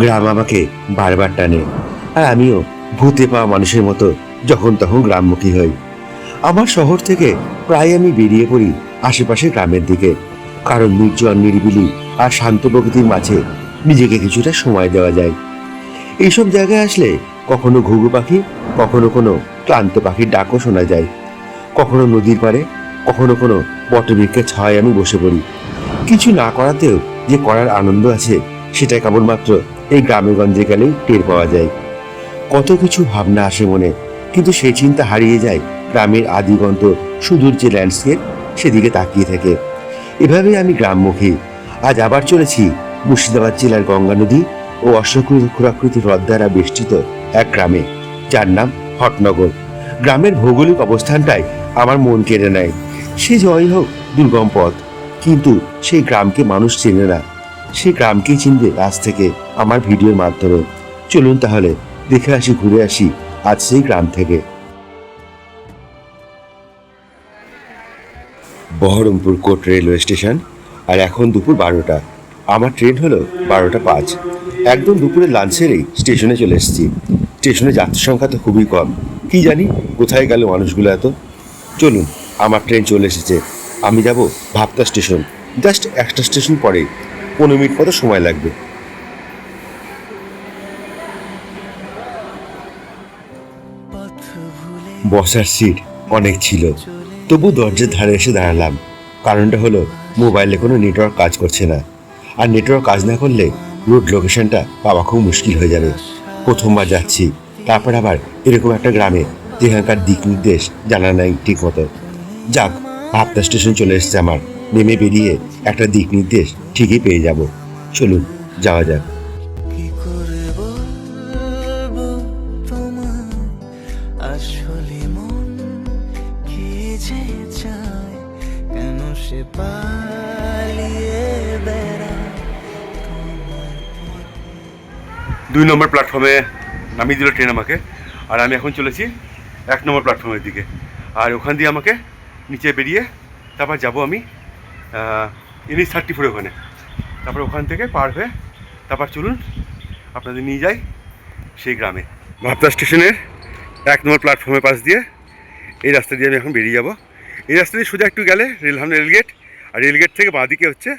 গ্রাম আমাকে বারবার টানে, আর আমিও ভূতে পাওয়া মানুষের মতো যখন তখন গ্রামমুখী হই। আমার শহর থেকে প্রায় আমি বেরিয়ে পড়ি আশেপাশে গ্রামের দিকে, কারণ নির্জন নিরিবিলি আর শান্ত প্রকৃতির মাঝে নিজেকে কিছুটা সময় দেওয়া যায়। এইসব জায়গায় আসলে কখনো ঘুঘু পাখি, কখনো কোনো ক্লান্ত পাখির ডাকও শোনা যায়। কখনো নদীর পাড়ে, কখনো কোনো বটবৃক্ষের ছায়ায় আমি বসে পড়ি। কিছু না করাতেও যে করার আনন্দ আছে, সেটা কেবলমাত্র এই গ্রামে গঞ্জে গেলেই টের পাওয়া যায়। কত কিছু ভাবনা আসে মনে, কিন্তু সেই চিন্তা হারিয়ে যায় গ্রামের আদিগন্ত সুদূর যে ল্যান্ডস্কেপ, সেদিকে তাকিয়ে থাকে। এভাবেই আমি গ্রামমুখী। আজ আবার চলেছি মুর্শিদাবাদ জেলার গঙ্গা নদী ও অশ্বক্ষুরাকৃতি হ্রদ দ্বারা বেষ্টিত এক গ্রামে, যার নাম হটনগর। গ্রামের ভৌগোলিক অবস্থানটাই আমার মন কেড়ে নেয়। সে জয় হোক দুর্গম পথ, কিন্তু সেই গ্রামকে মানুষ চেনে না। সেই গ্রামকেই চিনবে আজ থেকে আমার ভিডিওর মাধ্যমে। চলুন তাহলে দেখে আসি, ঘুরে আসি আজ সেই গ্রাম থেকে। বহরমপুর কোট রেলওয়ে স্টেশন, আর এখন দুপুর 12টা। আমার ট্রেন হলো 12টা 5। একদম দুপুরে লাঞ্চ সেরেই স্টেশনে চলে এসেছি। স্টেশনে যাত্রী সংখ্যা তো খুবই কম, কি জানি কোথায় গেল মানুষগুলো এত। চলুন, আমার ট্রেন চলে এসেছে। আমি যাব ভাবতা স্টেশন, জাস্ট একটা স্টেশন পরেই। 15 মিনিট মতো সময় লাগবে। বসার সিট অনেক ছিল, তবু দরজার ধারে এসে দাঁড়ালাম। কারণটা হলো মোবাইলে কোনো নেটওয়ার্ক কাজ করছে না, আর নেটওয়ার্ক কাজ না করলে রুট লোকেশনটা পাওয়া খুব মুশকিল হয়ে যাবে। প্রথমবার যাচ্ছি, তারপর আবার এরকম একটা গ্রামে যেখানকার দিক নির্দেশ জানা নাই ঠিক মতো। যাক, ভাবতা স্টেশন চলে এসছে আমার। নেমে বেরিয়ে একটা দিক নির্দেশ ঠিকই পেয়ে যাব। চলুন যাওয়া যাক। দুই নম্বর প্ল্যাটফর্মে নামিয়ে দিল ট্রেন আমাকে, আর আমি এখন চলেছি 1 নম্বর প্ল্যাটফর্মের দিকে। আর ওখান দিয়ে আমাকে নিচে বেরিয়ে তারপর যাব আমি NH 34 ওখানে। তারপর ওখান থেকে পার হয়ে তারপর চলুন আপনাদের নিয়ে যাই সেই গ্রামে। ভাবতা স্টেশনের 1 নম্বর প্ল্যাটফর্মের পাশ দিয়ে এই রাস্তা দিয়ে আমি এখন বেরিয়ে যাব। এই রাস্তা দিয়ে সোজা একটু গেলে রেলগেট, আর রেলগেট থেকে বাঁদিকে হচ্ছে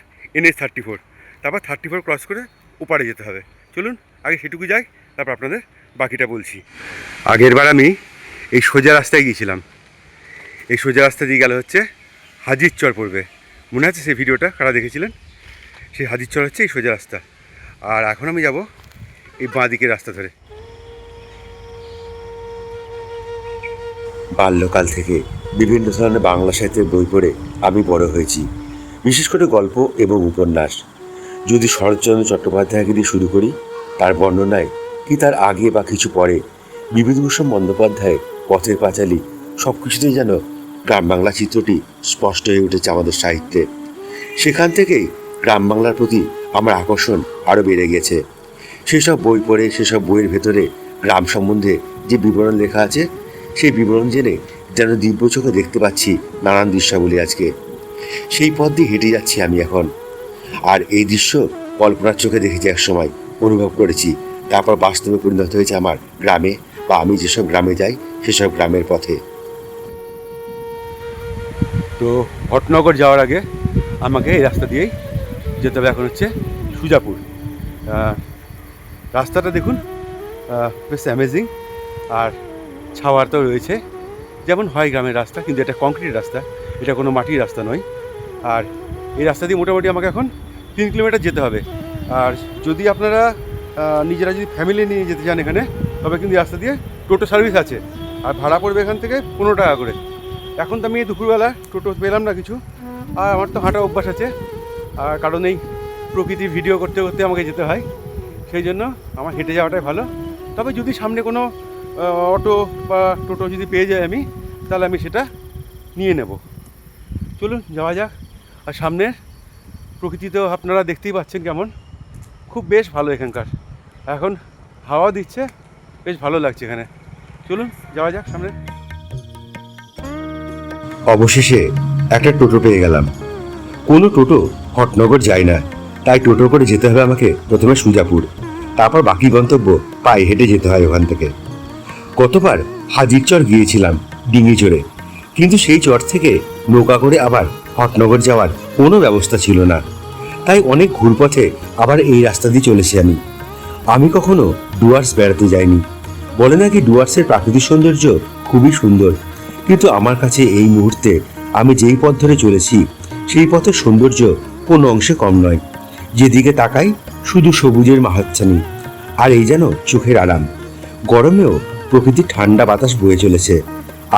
NH 34। তারপর 34 ক্রস করে ওপারে যেতে হবে। চলুন আগে সেটুকু যাই, তারপর আপনাদের বাকিটা বলছি। আগের বার আমি এই সোজা রাস্তায় গিয়েছিলাম। এই সোজা রাস্তা দিয়ে গেলে হচ্ছে হাজির চর পড়বে, মনে আছে সেই ভিডিওটা কারা দেখেছিলেন? সেই হাজির চর হচ্ছে এই সোজা রাস্তা। আর এখন আমি যাব এই বাঁ দিকের রাস্তা ধরে। বাল্যকাল থেকে বিভিন্ন ধরনের বাংলা সাহিত্যের বই পড়ে আমি বড় হয়েছি, বিশেষ করে গল্প এবং উপন্যাস। যদি শরৎচন্দ্র চট্টোপাধ্যায়কে দিয়ে শুরু করি, তার বর্ণনায় কি তার আগে বা কিছু পরে বিভূতিভূষণ বন্দ্যোপাধ্যায়ের পথের পাঁচালী, সব কিছুতেই যেন গ্রাম বাংলা চিত্রটি স্পষ্ট হয়ে উঠেছে আমাদের সাহিত্যে। সেখান থেকেই গ্রাম বাংলার প্রতি আমার আকর্ষণ আরও বেড়ে গেছে। সেসব বই পড়ে, সেসব বইয়ের ভেতরে গ্রাম সম্বন্ধে যে বিবরণ লেখা আছে, সেই বিবরণ জেনে যেন দিব্য চোখে দেখতে পাচ্ছি নানান দৃশ্যাবলী। আজকে সেই পথ দিয়ে হেঁটে যাচ্ছি আমি এখন, আর এই দৃশ্য কল্পনার চোখে দেখেছি, এক সময় অনুভব করেছি, তারপর বাস্তবে পরিণত হয়েছে আমার গ্রামে, বা আমি যেসব গ্রামে যাই সেসব গ্রামের পথে। তো হটনগর যাওয়ার আগে আমাকে এই রাস্তা দিয়েই যেতে হবে। এখন হচ্ছে সুজাপুর। রাস্তাটা দেখুন, বেশ অ্যামেজিং, আর ছাওয়ার তো রয়েছে যেমন হয় গ্রামের রাস্তা, কিন্তু এটা কংক্রিট রাস্তা, এটা কোনো মাটির রাস্তা নয়। আর এই রাস্তা দিয়ে মোটামুটি আমাকে এখন 3 কিলোমিটার যেতে হবে। আর যদি আপনারা নিজেরা যদি ফ্যামিলি নিয়ে যেতে চান এখানে, তবে কিন্তু রাস্তা দিয়ে টোটো সার্ভিস আছে, আর ভাড়া পড়বে এখান থেকে 15 টাকা করে। এখন তো আমি এই দুপুরবেলা টোটো পেলাম না কিছু, আর আমার তো হাঁটা অভ্যাস আছে, আর কারণ এই প্রকৃতির ভিডিও করতে করতে আমাকে যেতে হয়, সেই জন্য আমার হেঁটে যাওয়াটাই ভালো। তবে যদি সামনে কোনো অটো বা টোটো যদি পেয়ে যাই আমি, তাহলে আমি সেটা নিয়ে নেব। চলুন যাওয়া যাক। আর সামনের প্রকৃতি তো আপনারা দেখতেই পাচ্ছেন কেমন, খুব বেশ ভালো এখানকার। এখন হাওয়া দিচ্ছে, বেশ ভালো লাগছে এখানে। চলুন যাওয়া যাক সামনে। অবশেষে একটা টোটো পেয়ে গেলাম। কোনো টোটো হটনগর যায় না, তাই টোটো করে যেতে হবে আমাকে প্রথমে সুজাপুর। তারপর বাকি গন্তব্য পায়ে হেঁটে যেতে হয় ওখান থেকে। গতবার হাজির চর গিয়েছিলাম ডিঙি চড়ে, কিন্তু সেই চর থেকে নৌকা করে আবার হটনগর যাওয়ার কোনো ব্যবস্থা ছিল না। তাই অনেক ঘুরপথে আবার এই রাস্তা দিয়ে চলেছি আমি কখনো ডুয়ার্স বেড়াতে যাইনি। বলে নাকি ডুয়ার্সের প্রাকৃতিক সৌন্দর্য খুবই সুন্দর, কিন্তু আমার কাছে এই মুহূর্তে আমি যেই পথ ধরে চলেছি সেই পথের সৌন্দর্য কোনো অংশে কম নয়। যেদিকে তাকাই শুধু সবুজের মাহাচ্ছানি, আর এই যেন চোখের আরাম। গরমেও প্রকৃতির ঠান্ডা বাতাস বয়ে চলেছে।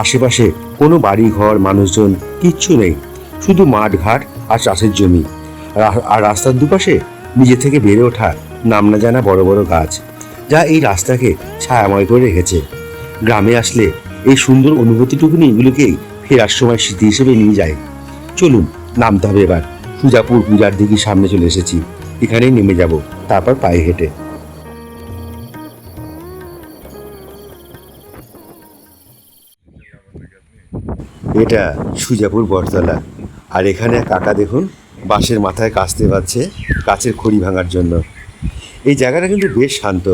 আশেপাশে কোনো বাড়ি ঘর মানুষজন কিচ্ছু নেই, শুধু মাঠ ঘাট আর চাষের জমি। আর রাস্তার দুপাশে নিজে থেকে বেড়ে ওঠা নাম না জানা বড় বড় গাছ, যা এই রাস্তাকে ছায়াময় করে রেখেছে। গ্রামে আসলে এই সুন্দর অনুভূতিটুকুনি এগুলোকেই ফেরার সময় স্মৃতি হিসেবে নিয়ে যায়। চলুন নামতে হবে এবার। সুজাপুর পূজার দিঘির সামনে চলে এসেছি, এখানেই নেমে যাব, তারপর পায়ে হেঁটে। এটা সুজাপুর বটতলা, আর এখানে এক কাকা দেখুন বাঁশের মাথায় কাস্তে বাঁধছে গাছের খড়ি ভাঙার জন্য। এই জায়গাটা কিন্তু বেশ শান্ত,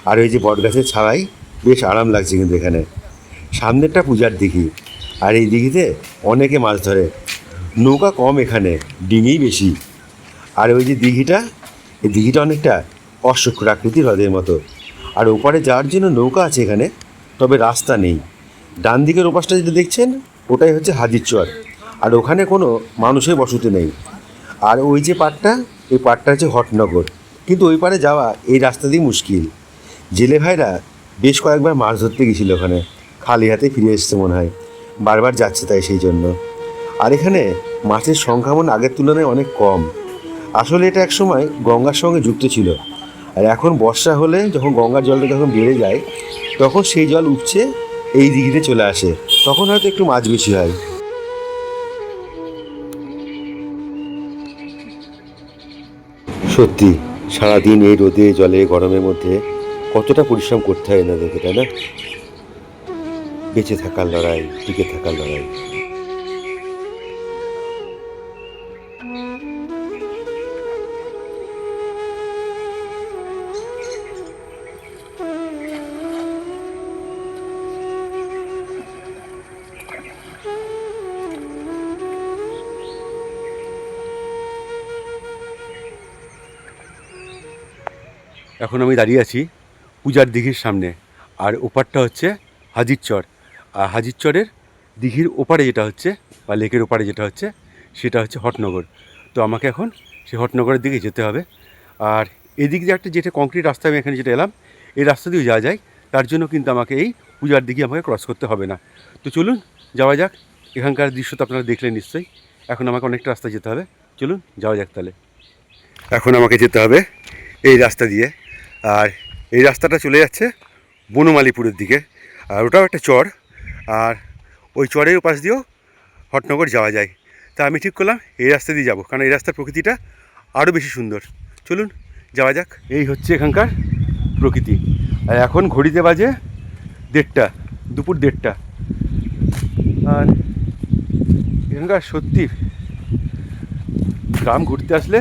আর ওই যে বটগাছের ছাওয়ায় বেশ আরাম লাগছে কিন্তু এখানে। সামনেরটা পূজার দিঘি, আর এই দিঘিতে অনেকে মাছ ধরে। নৌকা কম এখানে, ডিঙিই বেশি। আর ওই যে দিঘিটা, এই দিঘিটা অনেকটা অশ্বক্ষুরাকৃতির হ্রদের মতো, আর ওপারে যাওয়ার জন্য নৌকা আছে এখানে, তবে রাস্তা নেই। ডান দিকের ওপাশটা যেটা দেখছেন ওটাই হচ্ছে হাজির চর, আর ওখানে কোনো মানুষের বসতি নেই। আর ওই যে পাড়টা, এই পাড়টা হচ্ছে হটনগর, কিন্তু ওই পাড়ে যাওয়া এই রাস্তা দিয়ে মুশকিল। জেলে ভাইরা বেশ কয়েকবার মাছ ধরতে গেছিলো ওখানে, খালি হাতে ফিরে এসছে মনে হয়, বারবার যাচ্ছে তাই সেই জন্য। আর এখানে মাছের সংখ্যা মনে আগের তুলনায় অনেক কম। আসলে এটা এক সময় গঙ্গার সঙ্গে যুক্ত ছিল, আর এখন বর্ষা হলে যখন গঙ্গার জলটা যখন বেড়ে যায় তখন সেই জল উপচে এই দিঘিতে চলে আসে, তখন হয়তো একটু মাছ বেশি হয়। সত্যি সারাদিন এই রোদে জলে গরমের মধ্যে কতটা পরিশ্রম করতে হয় এনাদেরকে, তাই না? বেঁচে থাকার লড়াই, টিকে থাকার লড়াই। এখন আমি দাঁড়িয়ে আছি পূজার দিঘির সামনে, আর ওপারটা হচ্ছে হাজির চর। আর হাজির চরের দিঘির ওপারে যেটা হচ্ছে, বা লেকের ওপারে যেটা হচ্ছে, সেটা হচ্ছে হটনগর। তো আমাকে এখন সেই হটনগরের দিকে যেতে হবে। আর এদিক দিয়ে একটা যেটা কংক্রিট রাস্তা, আমি এখানে যেটা এলাম, এই রাস্তা দিয়েও যাওয়া যায়। তার জন্য কিন্তু আমাকে এই পূজার দিকে আমাকে ক্রস করতে হবে না। তো চলুন যাওয়া যাক। এখানকার দৃশ্য তো আপনারা দেখলেন নিশ্চয়ই। এখন আমাকে অনেকটা রাস্তা যেতে হবে, চলুন যাওয়া যাক তাহলে। এখন আমাকে যেতে হবে এই রাস্তা দিয়ে, আর এই রাস্তাটা চলে যাচ্ছে বনমালীপুরের দিকে, আর ওটাও একটা চর, আর ওই চরের পাশ দিয়েও হটনগর যাওয়া যায়। তা আমি ঠিক করলাম এই রাস্তা দিয়ে যাবো, কারণ এই রাস্তার প্রকৃতিটা আরও বেশি সুন্দর। চলুন যাওয়া যাক। এই হচ্ছে এখানকার প্রকৃতি। আর এখন ঘড়িতে বাজে 1:30, দুপুর 1:30। আর এখানকার সত্যি গ্রাম ঘুরতে আসলে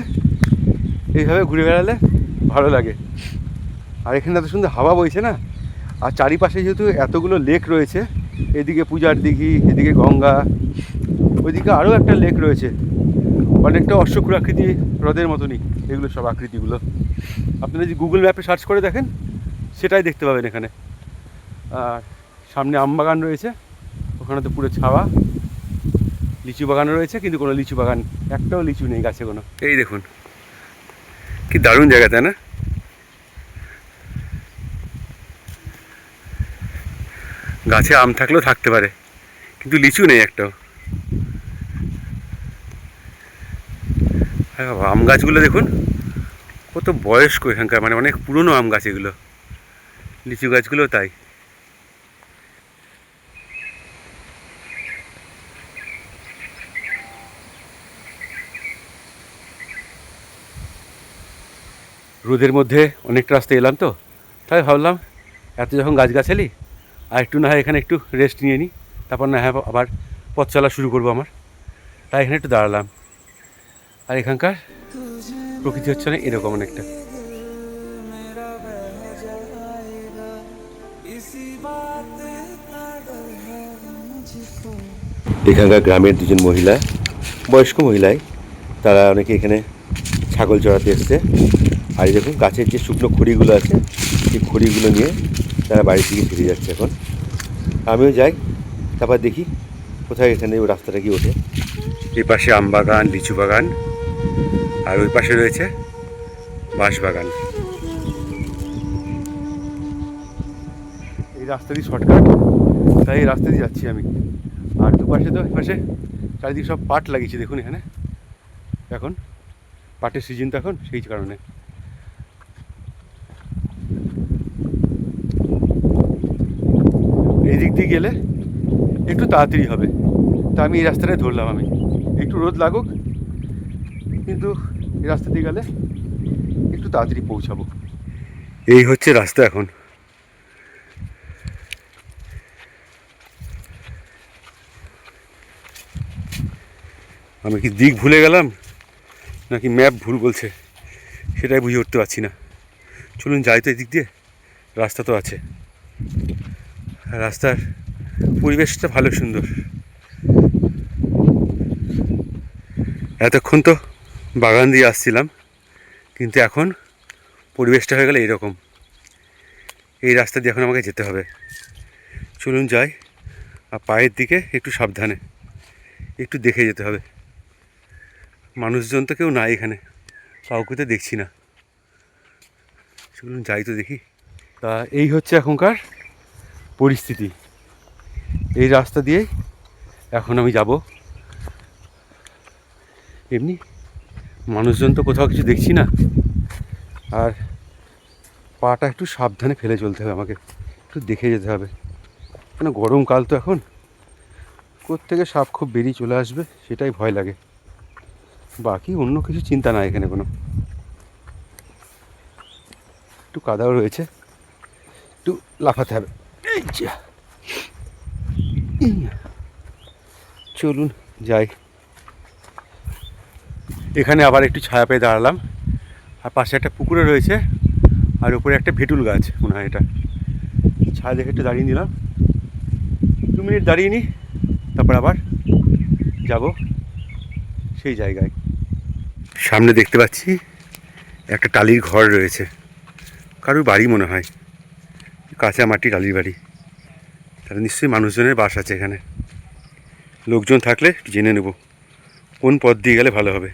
এইভাবে ঘুরে বেড়ালে ভালো লাগে। আর এখানে এত সুন্দর হাওয়া বইছে না, আর চারিপাশে যেহেতু এতগুলো লেক রয়েছে, এদিকে পূজার দিঘি, এদিকে গঙ্গা, ওইদিকে আরও একটা লেক রয়েছে, অনেকটা অশ্বক্ষুরাকৃতি হ্রদের মতনই এগুলো সব আকৃতিগুলো। আপনারা যদি গুগল ম্যাপে সার্চ করে দেখেন সেটাই দেখতে পাবেন এখানে। আর সামনে আম বাগান রয়েছে, ওখানে তো পুরো ছাওয়া। লিচু বাগানও রয়েছে, কিন্তু কোনো লিচু বাগান, একটাও লিচু নেই গাছে কোনো। এই দেখুন কি দারুণ জায়গা, তাই না? গাছে আম থাকলেও থাকতে পারে, কিন্তু লিচু নেই একটাও। হ্যাঁ বাবা, আম গাছগুলো দেখুন কত বয়স্ক এখানকার, মানে অনেক পুরনো আম গাছ এগুলো। লিচু গাছগুলো তাই। রোদের মধ্যে অনেকটা রাস্তা এলাম, তো তাই ভাবলাম এত যখন গাছগাছালি, আর একটু না হয় এখানে একটু রেস্ট নিয়ে নিই, তারপর না হয় আবার পথ চলা শুরু করবো আমার। তাই এখানে একটু দাঁড়ালাম। আর এখানকার প্রকৃতি হচ্ছে না এরকম অনেকটা। এখানকার গ্রামের দুজন মহিলা, বয়স্ক মহিলাই, তারা অনেকে এখানে ছাগল চড়াতে এসছে। আর এই দেখুন গাছের যে শুকনো খড়িগুলো আছে, সেই খড়িগুলো নিয়ে তারা বাড়ির দিকে ফিরে যাচ্ছে এখন। আমিও যাই, তারপর দেখি কোথায় এখানে ওই রাস্তাটা কি ওঠে। এই পাশে আম বাগান, লিচু বাগান, আর ওই পাশে রয়েছে বাঁশ বাগান। এই রাস্তা দিয়ে শর্টকাট, তাই এই রাস্তা দিয়ে যাচ্ছি আমি। আর দুপাশে তো পাশে চারিদিকে সব পাট লাগিয়েছে দেখুন এখানে। এখন পাটের সিজন তো এখন, সেই কারণে। এই দিক দিয়ে গেলে একটু তাড়াতাড়ি হবে, তা আমি এই রাস্তাটাই ধরলাম। আমি একটু রোদ লাগুক, কিন্তু এই রাস্তা দিয়ে গেলে একটু তাড়াতাড়ি পৌঁছাবো। এই হচ্ছে রাস্তা এখন। আমি কি দিক ভুলে গেলাম নাকি ম্যাপ ভুল বলছে, সেটাই বুঝে উঠতে পারছি না। চলুন যাই তো, এদিক দিয়ে রাস্তা তো আছে। রাস্তার পরিবেশটা ভালো, সুন্দর। এতক্ষণ তো বাগান দিয়ে আসছিলাম, কিন্তু এখন পরিবেশটা হয়ে গেলে এরকম। এই রাস্তা দিয়ে এখন আমাকে যেতে হবে। চলুন যাই, আর পায়ের দিকে একটু সাবধানে, একটু দেখে যেতে হবে। মানুষজন তো কেউ নাই এখানে, কাউকে তো দেখছি না। চলুন যাই তো দেখি। তা এই হচ্ছে এখনকার পরিস্থিতি। এই রাস্তা দিয়েই এখন আমি যাব। এমনি মানুষজন তো কোথাও কিছু দেখছি না। আর পাটা একটু সাবধানে ফেলে চলতে হবে আমাকে, একটু দেখে যেতে হবে। কেন গরমকাল তো এখন, কোত্থেকে সাপ খুব বেরিয়ে চলে আসবে সেটাই ভয় লাগে। বাকি অন্য কিছু চিন্তা নাই এখানে কোনো। একটু কাদাও রয়েছে, একটু লাফাতে হবে। এই যা, চলুন যাই। এখানে আবার একটু ছায়া পেয়ে দাঁড়ালাম, আর পাশে একটা পুকুরে রয়েছে, আর উপরে একটা ভেটুল গাছ মনে হয় এটা। ছায়া দেখে একটু দাঁড়িয়ে নিলাম, 2 মিনিট দাঁড়িয়ে নিই, তারপর আবার যাব সেই জায়গায়। সামনে দেখতে পাচ্ছি একটা টালির ঘর রয়েছে, কারোর বাড়ি মনে হয়, কাঁচা মাটি টালির বাড়ি। তাহলে নিশ্চয়ই মানুষজনের বাস আছে এখানে। লোকজন থাকলে জেনে নেব কোন পথ দিয়ে গেলে ভালো হবে।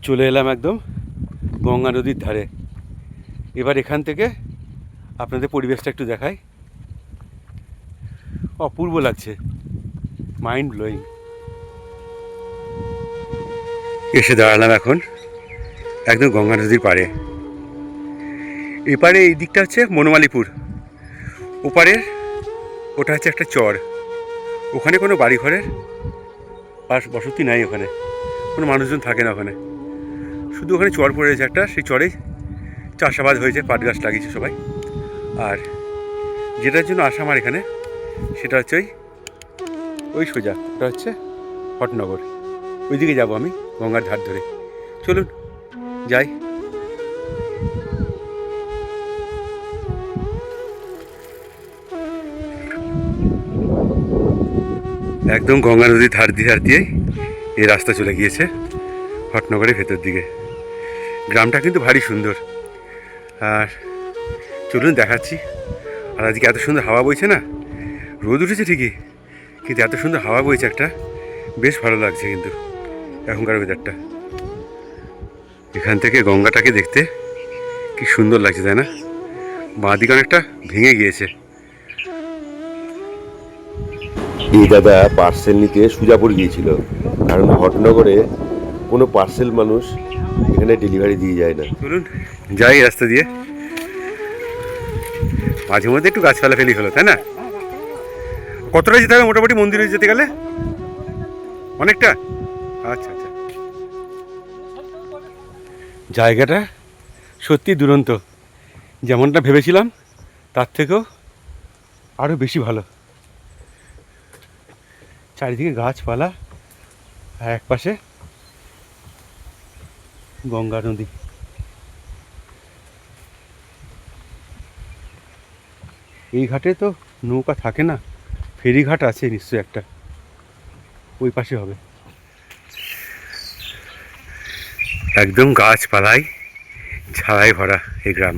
চলে এলাম একদম গঙ্গা নদীর ধারে। এবার এখান থেকে আপনাদের পরিবেশটা একটু দেখাই। অপূর্ব লাগছে, মাইন্ড ব্লোয়িং। এসে দাঁড়ালাম এখন একদম গঙ্গা নদীর পাড়ে। এপারে এই দিকটা হচ্ছে বনমালীপুর, ওপারের ওটা হচ্ছে একটা চর। ওখানে কোনো বাড়িঘরের বসতি নাই, ওখানে কোনো মানুষজন থাকে না ওখানে। শুধু ওখানে চর পড়ে রয়েছে একটা, সেই চরেই চাষাবাদ হয়েছে, পাট গাছ লাগিয়েছে সবাই। আর যেটার জন্য আসা আমার এখানে, সেটা হচ্ছে ওই সোজা, ওটা হচ্ছে হটনগর। ওইদিকে যাব আমি গঙ্গার ধার ধরে। চলুন যাই। একদম গঙ্গা নদীর ধার দিয়েই এই রাস্তা চলে গিয়েছে হটনগরের ভেতর দিকে। গ্রামটা কিন্তু ভারী সুন্দর। আর চলুন দেখাচ্ছি। আর আজকে এত সুন্দর হাওয়া বইছে না, রোদ উঠেছে ঠিকই, কিন্তু এত সুন্দর হাওয়া বইছে একটা, বেশ ভালো লাগছে কিন্তু এখনকার ওয়েদারটা। এখান থেকে গঙ্গাটাকে দেখতে কি সুন্দর লাগছে, তাই না? বাঁ দিকে অনেকটা ভেঙে গিয়েছে। এই দাদা পার্সেল নিতে সুজাপুর গিয়েছিল, কারণ হটনগরে কোনো পার্সেল মানুষ এখানে ডেলিভারি দিয়ে যায় না। চলুন যাই রাস্তা দিয়ে। মাঝে মধ্যে একটু গাছপালা ফেলি হলো, তাই না? কতটা যেতে হবে মোটামুটি মন্দিরে যেতে গেলে? অনেকটা। আচ্ছা আচ্ছা, জায়গাটা সত্যি দুরন্ত। যেমনটা ভেবেছিলাম তার থেকেও আরও বেশি ভালো। চারিদিকে গাছপালা, আর এক পাশে গঙ্গা নদী। এই ঘাটে তো নৌকা থাকে না, ফেরিঘাট আছে নিশ্চয়ই একটা, ওই পাশে হবে। একদম গাছপালায় ছায়ায় ভরা এই গ্রাম।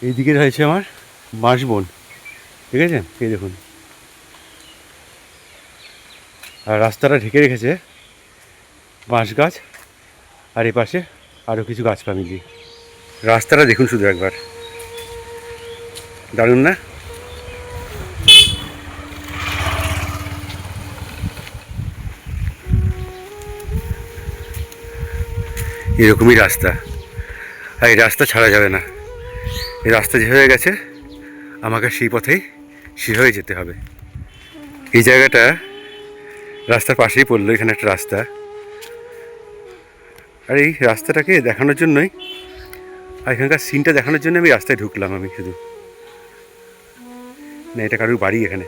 এইদিকে রয়েছে আমার বাঁশবন, দেখেছেন? এই দেখুন, আর রাস্তাটা ঢেকে রেখেছে বাঁশ গাছ, আর এ পাশে আরও কিছু গাছপালা মিলিয়ে। রাস্তাটা দেখুন শুধু একবার, দারুণ না? এরকমই রাস্তা, আর এই রাস্তা ছাড়া যাবে না। এই রাস্তা যে হয়ে গেছে, আমাকে সেই পথেই হয়ে যেতে হবে। এই জায়গাটা রাস্তার পাশেই পড়লো, এখানে একটা রাস্তা, আর এই রাস্তাটাকে দেখানোর জন্যই, আর এখানকার সিনটা দেখানোর জন্য আমি রাস্তায় ঢুকলাম আমি শুধু। না, এটা কারোর বাড়ি এখানে।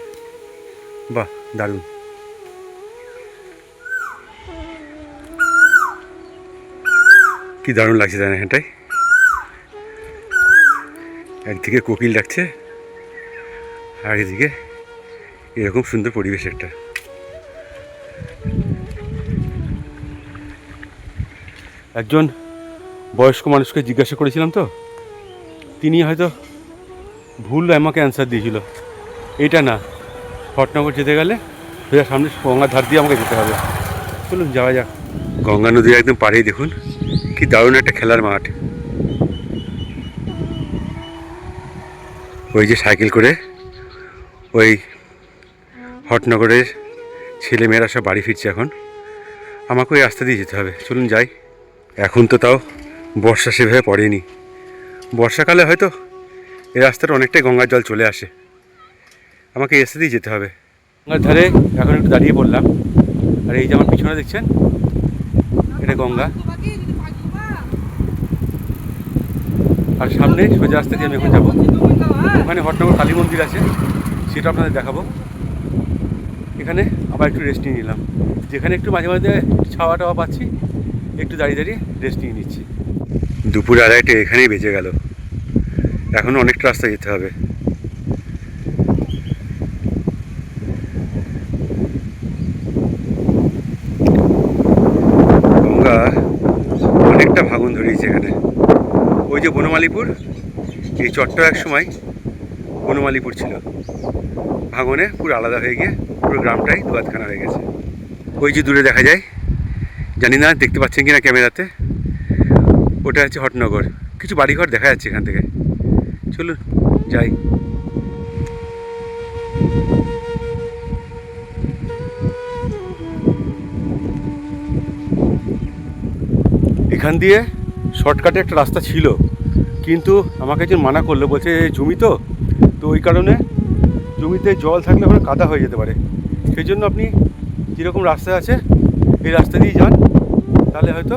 বাহ, দারুণ। কি দারুণ লাগছে জানেন এখানটায়, একদিকে কোকিল ডাকছে, আর এদিকে এরকম সুন্দর পরিবেশ একটা। একজন বয়স্ক মানুষকে জিজ্ঞাসা করেছিলাম তো, তিনি হয়তো ভুল আমাকে অ্যান্সার দিয়েছিল। এটা না, হটনগর যেতে গেলে সোজা সামনে গঙ্গার ধার দিয়ে আমাকে যেতে হবে। চলুন যাওয়া যাক। গঙ্গা নদীর একদম পাড়েই দেখুন কি দারুণ একটা খেলার মাঠ। ওই যে সাইকেল করে ওই হটনগরের ছেলেমেয়েরা সব বাড়ি ফিরছে এখন, আমাকে ওই রাস্তা দিয়ে যেতে হবে। চলুন যাই। এখন তো তাও বর্ষা সেভাবে পড়েনি, বর্ষাকালে হয়তো এই রাস্তাটা অনেকটাই গঙ্গার জল চলে আসে, আমাকে এই রাস্তা দিয়ে যেতে হবে। গঙ্গার ধারে এখন একটু দাঁড়িয়ে পড়লাম, আর এই যে আমার পিছনে দেখছেন, এটা গঙ্গা, আর সামনে সোজা রাস্তা দিয়ে আমি এখন যাবো। ওখানে হটনগর কালী মন্দির আছে, সেটা আপনাদের দেখাবো। এখানে আবার একটু রেস্ট নিয়ে নিলাম, যেখানে একটু মাঝে মাঝে ছাওয়া টাওয়া পাচ্ছি, একটু দাঁড়িয়ে দাঁড়িয়ে রেস্ট নিয়ে নিচ্ছি। দুপুর 2:30 এখানেই বেঁচে গেল, এখনও অনেকটা রাস্তা যেতে হবে। গঙ্গা অনেকটা ভাঙন ধরিয়েছে এখানে। ওই যে বনমালীপুর, এই চট্ট এক সময় বনমালীপুর ছিল, ভাঙনে পুরো আলাদা হয়ে গিয়ে পুরো গ্রামটাই দুয়াতখানা হয়ে গেছে। ওই যে দূরে দেখা যায়, জানি না দেখতে পাচ্ছেন কিনা ক্যামেরাতে, ওটা হচ্ছে হটনগর। কিছু বাড়িঘর দেখা যাচ্ছে এখান থেকে। চলুন যাই। এখান দিয়ে শর্টকাটে একটা রাস্তা ছিল, কিন্তু আমাকে একজন মানা করলো, বলছে জমি তো ওই কারণে জমিতে জল থাকলে ওখানে কাদা হয়ে যেতে পারে, সেই জন্য আপনি যেরকম রাস্তা আছে এই রাস্তা দিয়ে যান, তাহলে হয়তো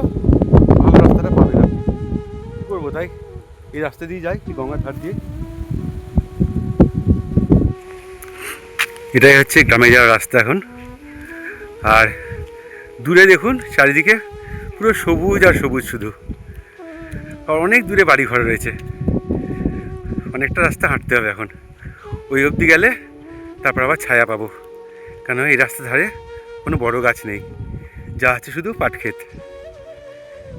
ভালো রাস্তাটা পাবেন আপনি। কী করবো, তাই এই রাস্তা দিয়ে যাই, গঙ্গার ধার দিয়ে। এটাই হচ্ছে গ্রামে যাওয়ার রাস্তা এখন। আর দূরে দেখুন চারিদিকে পুরো সবুজ আর সবুজ শুধু, আর অনেক দূরে বাড়ি ঘর রয়েছে। অনেকটা রাস্তা হাঁটতে হবে এখন, ওই অবধি গেলে তারপর আবার ছায়া পাবো, কেন এই রাস্তার ধারে কোনো বড় গাছ নেই, যা আছে শুধু পাট ক্ষেত।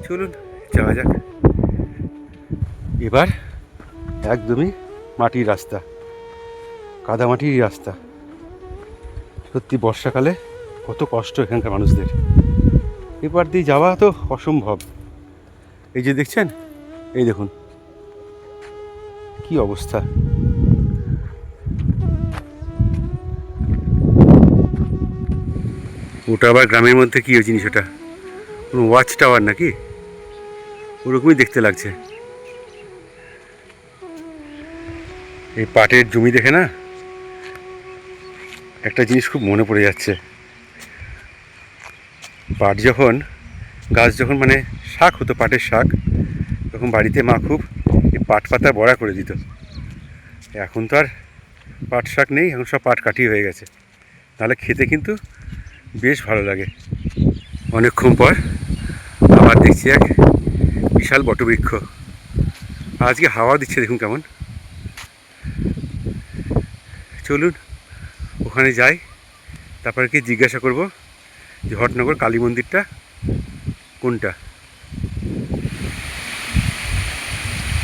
চলুন যাওয়া যাক। এবার একদমই মাটির রাস্তা, কাদামাটির রাস্তা। সত্যি বর্ষাকালে কত কষ্ট এখানকার মানুষদের, এবার দিয়ে যাওয়া তো অসম্ভব। এই যে দেখছেন, এই দেখুন কি অবস্থা। ওটা আবার গ্রামের মধ্যে কী জিনিস, ওটা কোনো ওয়াচ টাওয়ার নাকি, ওরকমই দেখতে লাগছে। এই পাটের জমি দেখে না একটা জিনিস খুব মনে পড়ে যাচ্ছে। পাট যখন গাছ যখন মানে শাক হতো, পাটের শাক, তখন বাড়িতে মা খুব এই পাট পাতা বড়া করে দিত। এখন তো আর পাট শাক নেই, এখন সব পাট কাটি হয়ে গেছে, তাহলে খেতে কিন্তু বেশ ভালো লাগে। অনেকক্ষণ পর আবার দেখছি এক বিশাল বটবৃক্ষ। আজকে হাওয়া দিচ্ছে দেখুন কেমন। চলুন ওখানে যাই, তারপরে কি জিজ্ঞাসা করব যে হটনগর কালী মন্দিরটা কোনটা।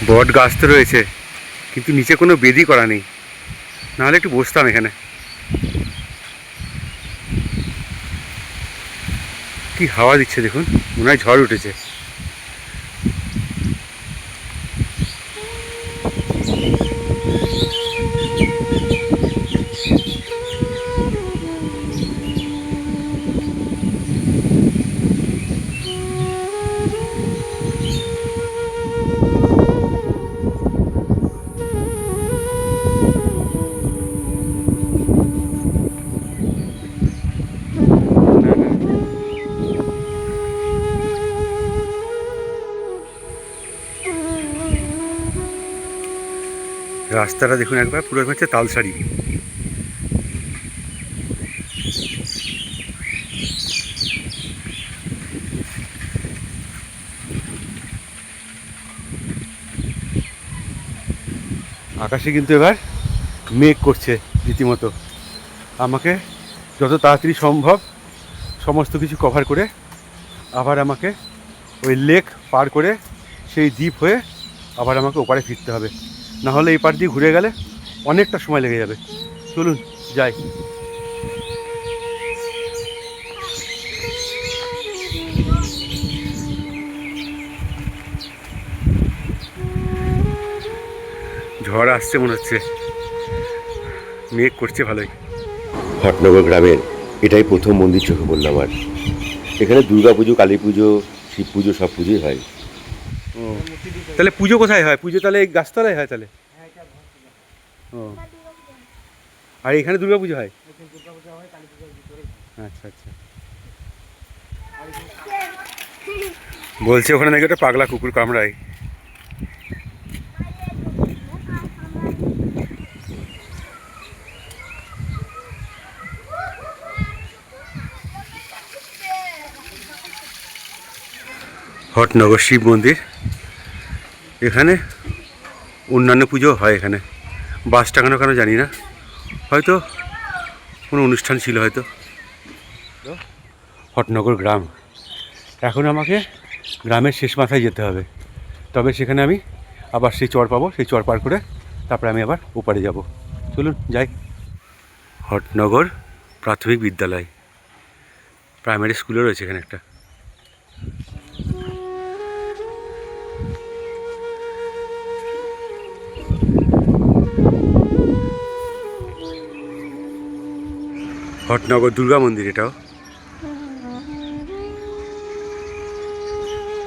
বট গাছ তো রয়েছে, কিন্তু নিচে কোনো বেদি করা নেই, নাহলে একটু বসতাম এখানে। কি হাওয়া দিচ্ছে দেখুন, মনে হয় ঝড় উঠেছে। রাস্তাটা দেখুন একবার, পুরো হচ্ছে তালসারি। আকাশে কিন্তু এবার মেঘ করছে রীতিমতো। আমাকে যত তাড়াতাড়ি সম্ভব সমস্ত কিছু কভার করে আবার আমাকে ওই লেক পার করে সেই দ্বীপ হয়ে আবার আমাকে ওপারে ফিরতে হবে, নাহলে এই পার দিয়ে ঘুরে গেলে অনেকটা সময় লেগে যাবে। চলুন যাই। ঝড় আসছে মনে হচ্ছে, মেঘ করছে ভালোই। হটনগর গ্রামের এটাই প্রথম মন্দির চোখে পড়ল আমার। এখানে দুর্গা পুজো, কালী পুজো, শিব পুজো সব পুজোই হয়। ও, তাহলে পুজো কোথায় হয়? পুজো তাহলে এই গাছতলায় হয় তাহলে? ও, আর এখানে দুর্গা পুজো হয়? আচ্ছা আচ্ছা। বলছে ওখানে নাকি একটা পাগলা কুকুর কামড়ায়। হটনগর শিব মন্দির, এখানে অন্যান্য পুজো হয়। এখানে বাস টাঙানো কেন জানি না, হয়তো কোনো অনুষ্ঠান ছিল হয়তো। হটনগর গ্রাম, এখন আমাকে গ্রামের শেষ মাথায় যেতে হবে, তবে সেখানে আমি আবার সেই চর পাবো, সেই চর পার করে তারপরে আমি আবার ওপারে যাব। চলুন যাই। হটনগর প্রাথমিক বিদ্যালয়, প্রাইমারি স্কুলও রয়েছে এখানে একটা। হটনগর দুর্গা মন্দির এটাও।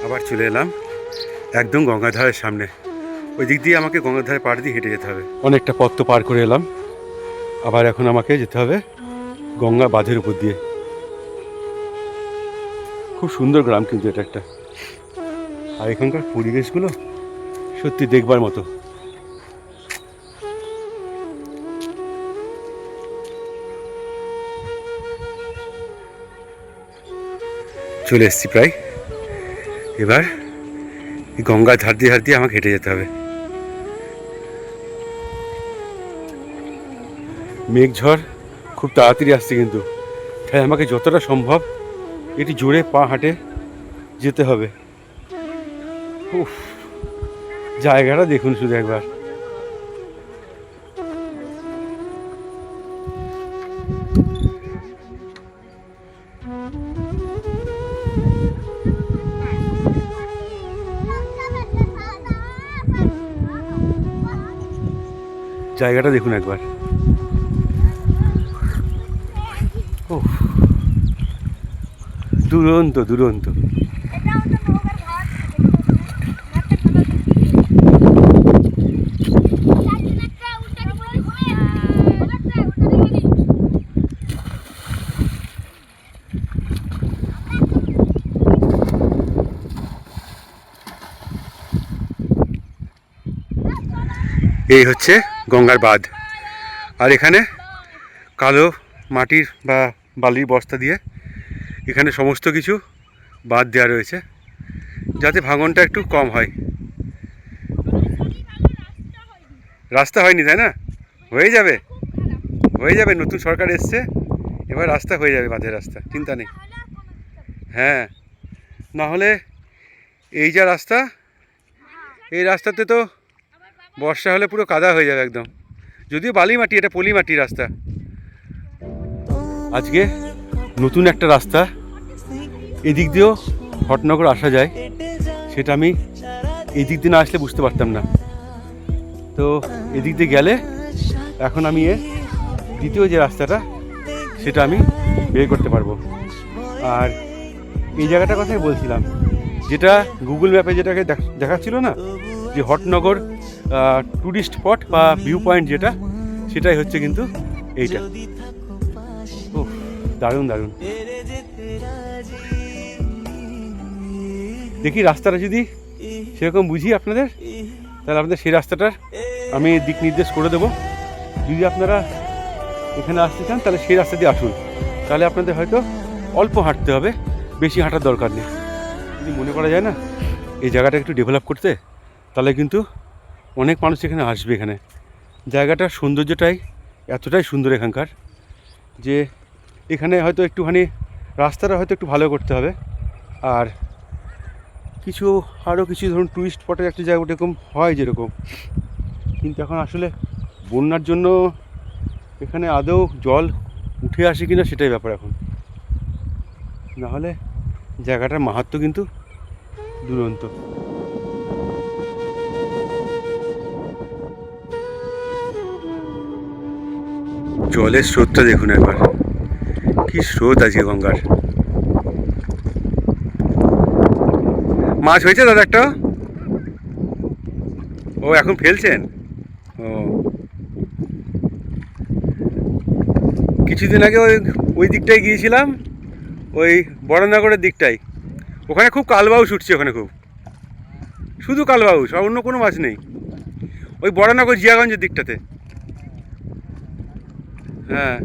আবার চলে এলাম একদম গঙ্গাধারের সামনে। ওই দিক দিয়ে আমাকে গঙ্গাধারের পাড় দিয়ে হেঁটে যেতে হবে। অনেকটা পথ তো পার করে এলাম, আবার এখন আমাকে যেতে হবে গঙ্গা বাঁধের উপর দিয়ে। খুব সুন্দর গ্রাম কিন্তু এটা একটা, আর এখানকার পরিবেশগুলো সত্যি দেখবার মতো। চলে এসেছি প্রায়। এবার এই গঙ্গার ধার দিয়ে আমাকে হেঁটে যেতে হবে। মেঘ ঝড় খুব তাড়াতাড়ি আসছে কিন্তু, তাই আমাকে যতটা সম্ভব একটু জোরে পা হাঁটে যেতে হবে। উফ, জায়গাটা দেখুন শুধু একবার। জায়গাটা দেখুন একবার। উফ, দুরন্ত দুরন্ত। এই হচ্ছে গঙ্গার বাঁধ। আর এখানে কালো মাটির বা বালির বস্তা দিয়ে এখানে সমস্ত কিছু বাঁধ দেওয়া রয়েছে, যাতে ভাঙনটা একটু কম হয়। রাস্তা হয়নি, তাই না? হয়ে যাবে, হয়ে যাবে। নতুন সরকার এসছে, এবার রাস্তা হয়ে যাবে, বাঁধের রাস্তা, চিন্তা নেই। হ্যাঁ, না হলে এই যা রাস্তা, এই রাস্তাতে তো বর্ষা হলে পুরো কাদা হয়ে যাবে একদম। যদিও বালি মাটি, এটা পলি মাটির রাস্তা। আজকে নতুন একটা রাস্তা এদিক দিয়েও হটনগর আসা যায়, সেটা আমি এই দিক দিয়ে না আসলে বুঝতে পারতাম না। তো এদিক দিয়ে গেলে এখন আমি দ্বিতীয় যে রাস্তাটা সেটা আমি বের করতে পারবো। আর এই জায়গাটার কথাই বলছিলাম, যেটা গুগল ম্যাপে যেটাকে দেখাচ্ছিল না, যে হটনগর ট্যুরিস্ট স্পট বা ভিউ পয়েন্ট যেটা, সেটাই হচ্ছে কিন্তু এইটা। ও দারুণ দারুণ। দেখি রাস্তাটা যদি সেরকম বুঝি আপনাদের, তাহলে আপনাদের সেই রাস্তাটার আমি দিক নির্দেশ করে দেবো। যদি আপনারা এখানে আসতে চান তাহলে সেই রাস্তা দিয়ে আসুন, তাহলে আপনাদের হয়তো অল্প হাঁটতে হবে, বেশি হাঁটার দরকার নেই। যদি মনে করা যায় না এই জায়গাটা একটু ডেভেলপ করতে, তাহলে কিন্তু অনেক মানুষ এখানে আসবে। এখানে জায়গাটার সৌন্দর্যটাই এতটাই সুন্দর এখানকার, যে এখানে হয়তো একটুখানি রাস্তাটা হয়তো একটু ভালো করতে হবে। আর আরও কিছু ধরুন টুরিস্ট স্পটের একটা জায়গা এরকম হয় যেরকম, কিন্তু এখন আসলে বন্যার জন্য এখানে আদৌ জল উঠে আসে কিনা সেটাই ব্যাপার এখন। নাহলে জায়গাটার মাহাত্ম্য কিন্তু দুরন্ত। জলের স্রোতটা দেখুন একবার, কি স্রোত আজকে গঙ্গার। মাছ হয়েছে দাদা একটা? ও এখন ফেলছেন? ও, কিছুদিন আগে ওই দিকটায় গিয়েছিলাম, ওই বড়নগরের দিকটায়। ওখানে খুব কালবাউস উঠছে, ওখানে খুব, শুধু কালবাউস, আর অন্য কোনো মাছ নেই। ওই বড়নগর জিয়াগঞ্জের দিকটাতে। হ্যাঁ,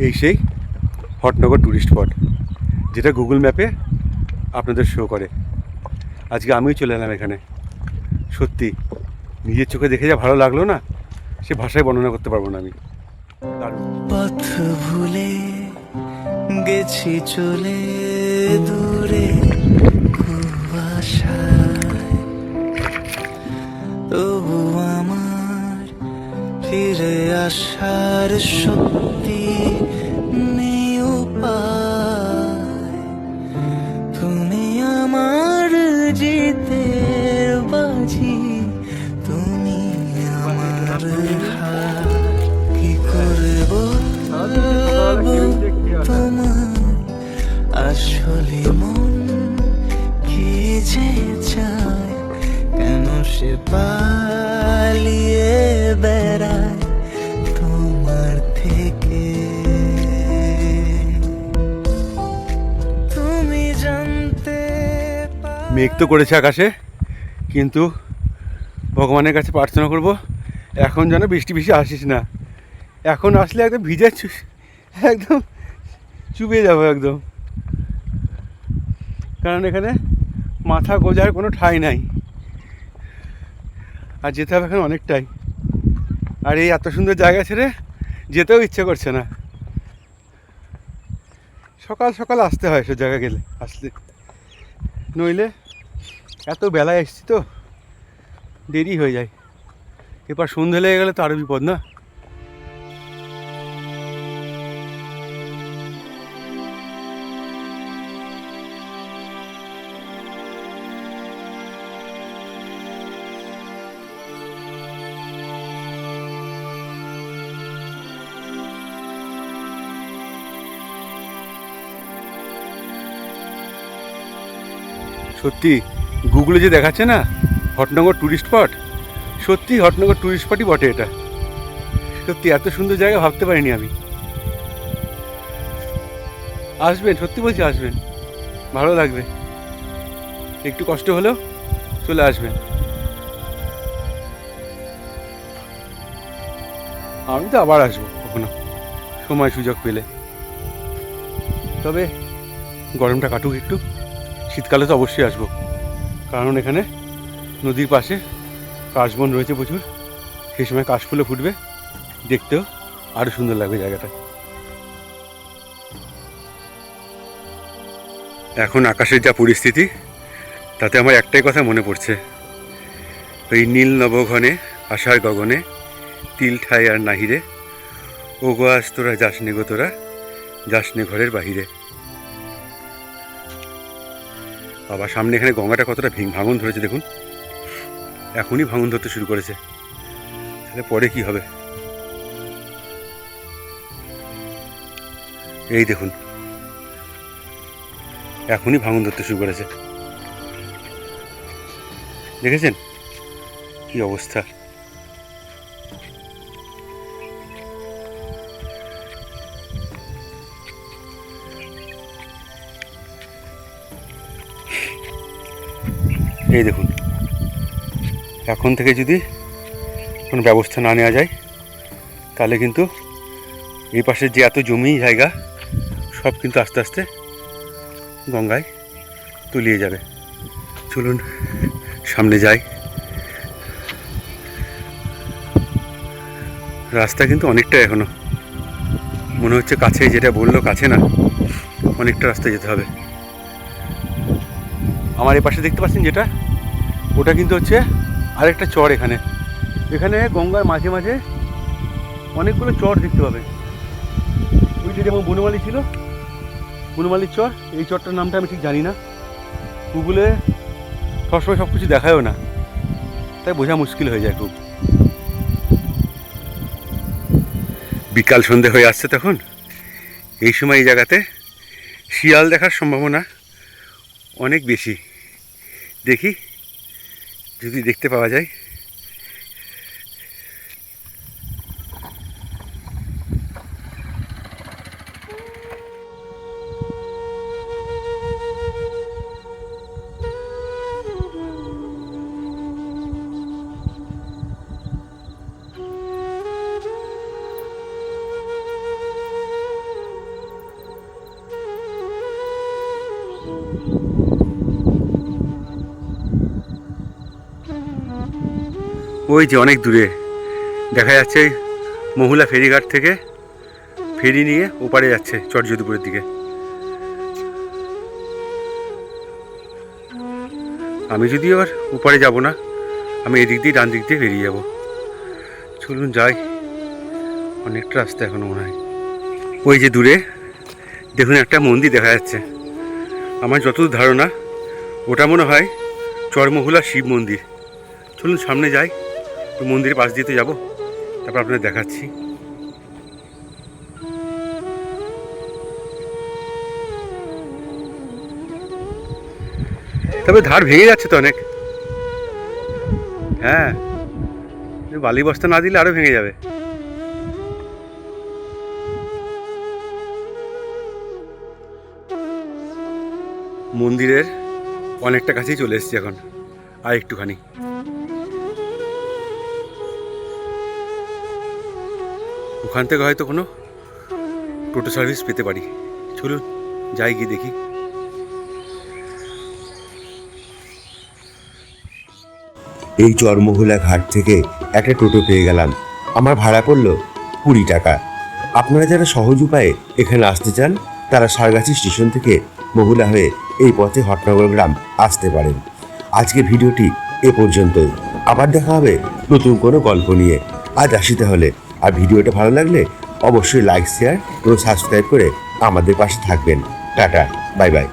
এই সেই হটনগর ট্যুরিস্ট স্পট, যেটা গুগল ম্যাপে আপনাদের শো করে। আজকে আমিও চলে এলাম এখানে। সত্যি নিজের চোখে দেখে যা ভালো লাগলো না, সে ভাষায় বর্ণনা করতে পারবো না আমি। পথ ভুলে গেছি চলে দূরে কুয়াশায়, তবু আমার ফিরে আসার শক্তি নেই উপায়। তুমি আমার জিতের বাজি, তুমি আমার হার, কি করব তোমার আসলে মন কি যে চায়, কেন সে পালিয়ে বেড়ায় তোমার থেকে। তুমি জানতে মেঘ তো করেছে আকাশে, কিন্তু ভগবানের কাছে প্রার্থনা করব এখন যেন বৃষ্টি আসিস না। এখন আসলে একদম ভিজে একদম চুবে যাবো একদম, কারণ এখানে মাথা গোজার কোনো ঠাঁই নাই, আর যেতে হবে এখানে অনেকটাই। আর এই এত সুন্দর জায়গা ছেড়ে যেতেও ইচ্ছে করছে না। সকাল সকাল আসতে হয় সব জায়গা গেলে, আসলে নইলে এত বেলায় এসছি তো দেরি হয়ে যায়। এবার সন্ধে লেগে গেলে তো আরও বিপদ না। সত্যি গুগলে যে দেখাচ্ছে না হটনগর ট্যুরিস্ট স্পট, সত্যি হটনগর ট্যুরিস্ট স্পটই বটে এটা। সত্যি এত সুন্দর জায়গা ভাবতে পারিনি আমি। আসবেন, সত্যি বলছি আসবেন, ভালো লাগবে। একটু কষ্ট হলেও চলে আসবেন। আমি তো আবার আসবো কখনো সময় সুযোগ পেলে। তবে গরমটা কাটুক একটু, শীতকালে তো অবশ্যই আসবো, কারণ এখানে নদীর পাশে কাশবন রয়েছে প্রচুর, সেই সময় কাশফুলে ফুটবে, দেখতেও আরও সুন্দর লাগবে জায়গাটা। এখন আকাশের যা পরিস্থিতি, তাতে আমার একটাই কথা মনে পড়ছে, ওই নীল নবঘনে আশার গগনে তিল ঠাই আর নাহিরে, ও গো আজ তোরা যাসনে গো তোরা যাসনে ঘরের বাহিরে। আবার সামনে এখানে গঙ্গাটা কতটা ভাঙন ধরেছে দেখুন, এখনই ভাঙন ধরতে শুরু করেছে, তাহলে পরে কি হবে। এই দেখুন এখনই ভাঙন ধরতে শুরু করেছে, দেখেছেন কি অবস্থা। এই দেখুন, এখন থেকে যদি কোনো ব্যবস্থা না নেওয়া যায়, তাহলে কিন্তু এই পাশের যে এত জমি জায়গা সব কিন্তু আস্তে আস্তে গঙ্গায় তলিয়ে যাবে। চলুন সামনে যাই। রাস্তা কিন্তু অনেকটা, এখনো মনে হচ্ছে কাছে, যেটা বললো কাছে না, অনেকটা রাস্তা যেতে হবে। আমার এই পাশে দেখতে পাচ্ছেন যেটা, ওটা কিন্তু হচ্ছে আরেকটা চর। এখানে এখানে গঙ্গার মাঝে মাঝে অনেকগুলো চর দেখতে পাবে। ওইটা যেমন বনমালী ছিল, বনমালীর চর, এই চরটার নামটা আমি ঠিক জানি না, গুগলে সবসময় সব কিছু দেখায়ও না, তাই বোঝা মুশকিল হয়ে যায় খুব। বিকাল সন্ধে হয়ে আসছে তখন, এই সময় এই জায়গাতে শিয়াল দেখার সম্ভাবনা অনেক বেশি। দেখি যদি দেখতে পাওয়া যায়। ওই যে অনেক দূরে দেখা যাচ্ছে মহুলা ফেরিঘাট থেকে ফেরি নিয়ে ওপারে যাচ্ছে চরযদুপুরের দিকে। আমি যদি আবার ওপারে যাব না, আমি এদিক দিয়ে ডান দিক দিয়ে বেরিয়ে যাব। চলুন যাই, অনেকটা রাস্তা এখনো মনে হয়। ওই যে দূরে দেখুন একটা মন্দির দেখা যাচ্ছে, আমার যতদূর ধারণা ওটা মনে হয় চরমহুলা শিব মন্দির। চলুন সামনে যাই, তো মন্দিরের পাশ দিয়ে তো যাবো, তারপর আপনাদের দেখাচ্ছি। তবে ধার ভেঙে যাচ্ছে তো অনেক। হ্যাঁ, বালি বস্তা না দিলে আরো ভেঙে যাবে। মন্দিরের অনেকটা কাছেই চলে এসেছি এখন, আর একটুখানি। ওখান থেকে হয়তো কোনো টোটো সার্ভিস পেতে পারি। চলুন যাই, গিয়ে দেখি। এই চরমহুলা ঘাট থেকে একটা টোটো পেয়ে গেলাম, আমার ভাড়া পড়লো 20 টাকা। আপনারা যারা সহজ উপায়ে এখানে আসতে চান, তারা সারগাছি স্টেশন থেকে মহুলা হয়ে এই পথে হটনগর গ্রাম আসতে পারেন। আজকে ভিডিওটি এ পর্যন্তই, আবার দেখা হবে নতুন কোনো গল্প নিয়ে। আজ আসি তাহলে, আর ভিডিওটা ভালো লাগলে অবশ্যই লাইক, শেয়ার এবং সাবস্ক্রাইব করে আমাদের পাশে থাকবেন। Tata, bye bye.